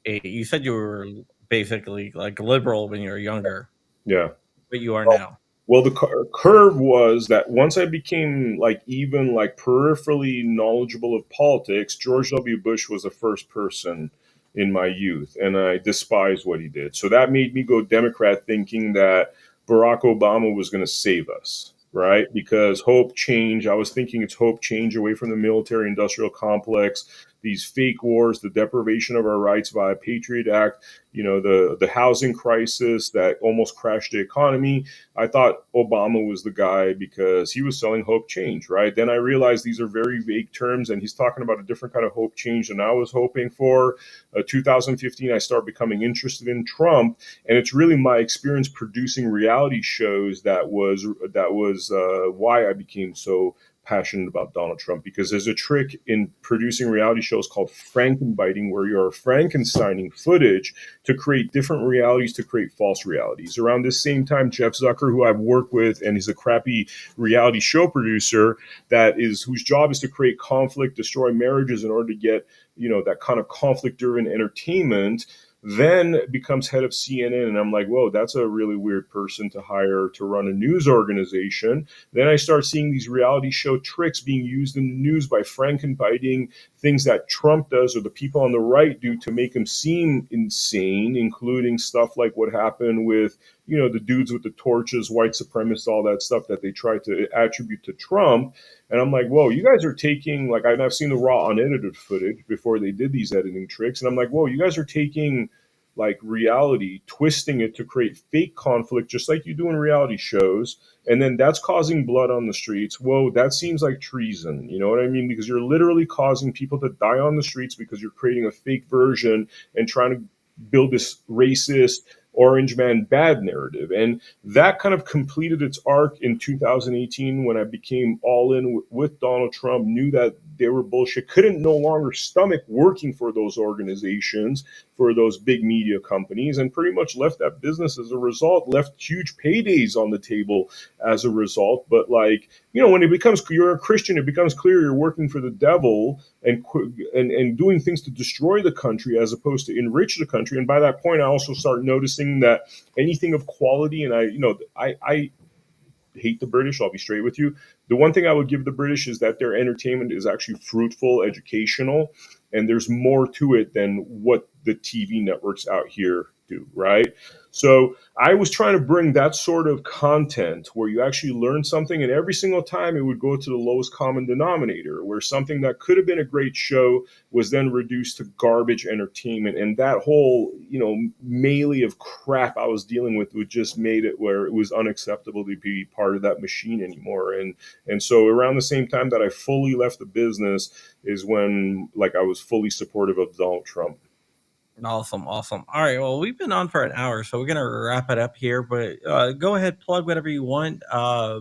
you said you were basically like liberal when you were younger, Yeah. but you are now? Well, the curve was that once I became like even like peripherally knowledgeable of politics, George W. Bush was the first person in my youth, and I despised what he did. So that made me go Democrat, thinking that Barack Obama was going to save us, right? Because hope change. I was thinking it's hope change away from the military industrial complex, these fake wars, the deprivation of our rights via Patriot Act, the housing crisis that almost crashed the economy. I thought Obama was the guy because he was selling hope change, right? Then I realized these are very vague terms, and he's talking about a different kind of hope change than I was hoping for. 2015, I started becoming interested in Trump, and it's really my experience producing reality shows that was why I became so passionate about Donald Trump, because there's a trick in producing reality shows called Frankenbiting, where you're Frankensteining footage to create different realities, to create false realities. Around this same time, Jeff Zucker, who I've worked with, and he's a crappy reality show producer whose job is to create conflict, destroy marriages in order to get that kind of conflict-driven entertainment, then becomes head of CNN. And I'm like, whoa, that's a really weird person to hire to run a news organization. Then I start seeing these reality show tricks being used in the news by Frankenbiting things that Trump does or the people on the right do to make him seem insane, including stuff like what happened with, the dudes with the torches, white supremacists, all that stuff that they try to attribute to Trump. And I'm like, whoa, you guys are taking, like, I've seen the raw unedited footage before they did these editing tricks. And I'm like, whoa, you guys are taking like reality, twisting it to create fake conflict, just like you do in reality shows. And then that's causing blood on the streets. Whoa, that seems like treason. You know what I mean? Because you're literally causing people to die on the streets because you're creating a fake version and trying to build this racist, orange man bad narrative. And that kind of completed its arc in 2018 when I became all in with Donald Trump, knew that they were bullshit, couldn't no longer stomach working for those organizations, for those big media companies, and pretty much left that business as a result, left huge paydays on the table as a result. But like, when you're a Christian, it becomes clear you're working for the devil and doing things to destroy the country as opposed to enrich the country. And by that point, I also start noticing that anything of quality, and I hate the British, I'll be straight with you. The one thing I would give the British is that their entertainment is actually fruitful, educational, and there's more to it than what the TV networks out here do, right? So I was trying to bring that sort of content where you actually learn something, and every single time it would go to the lowest common denominator, where something that could have been a great show was then reduced to garbage entertainment. And that whole, melee of crap I was dealing with would just made it where it was unacceptable to be part of that machine anymore. And so around the same time that I fully left the business is when like I was fully supportive of Donald Trump. Awesome. All right. Well, we've been on for an hour, so we're gonna wrap it up here. But go ahead, plug whatever you want. Yeah.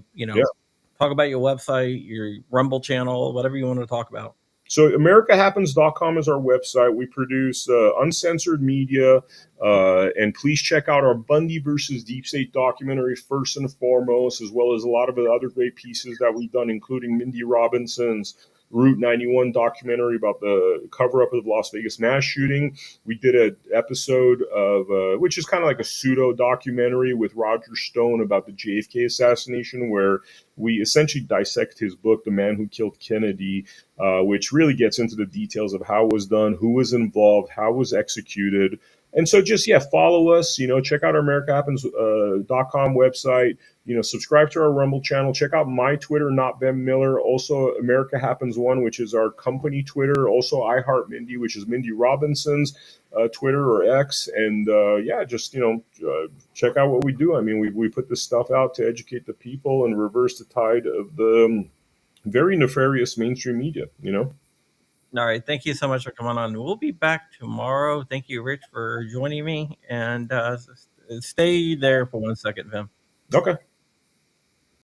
Talk about your website, your Rumble channel, whatever you want to talk about. So AmericaHappens.com is our website. We produce uncensored media, and please check out our Bundy versus Deep State documentary first and foremost, as well as a lot of the other great pieces that we've done, including Mindy Robinson's Route 91 documentary about the cover-up of the Las Vegas mass shooting. We did an episode of, which is kind of like a pseudo documentary with Roger Stone about the JFK assassination, where we essentially dissect his book, The Man Who Killed Kennedy, which really gets into the details of how it was done, who was involved, how it was executed. And so just, follow us, check out our AmericaHappens.com website, subscribe to our Rumble channel, check out my Twitter, Not Ben Miller, also America Happens One, which is our company Twitter, also I Heart Mindy, which is Mindy Robinson's Twitter or X. And check out what we do. I mean, we put this stuff out to educate the people and reverse the tide of the very nefarious mainstream media, All right. Thank you so much for coming on. We'll be back tomorrow. Thank you, Rich, for joining me. And stay there for 1 second, Vim. Okay.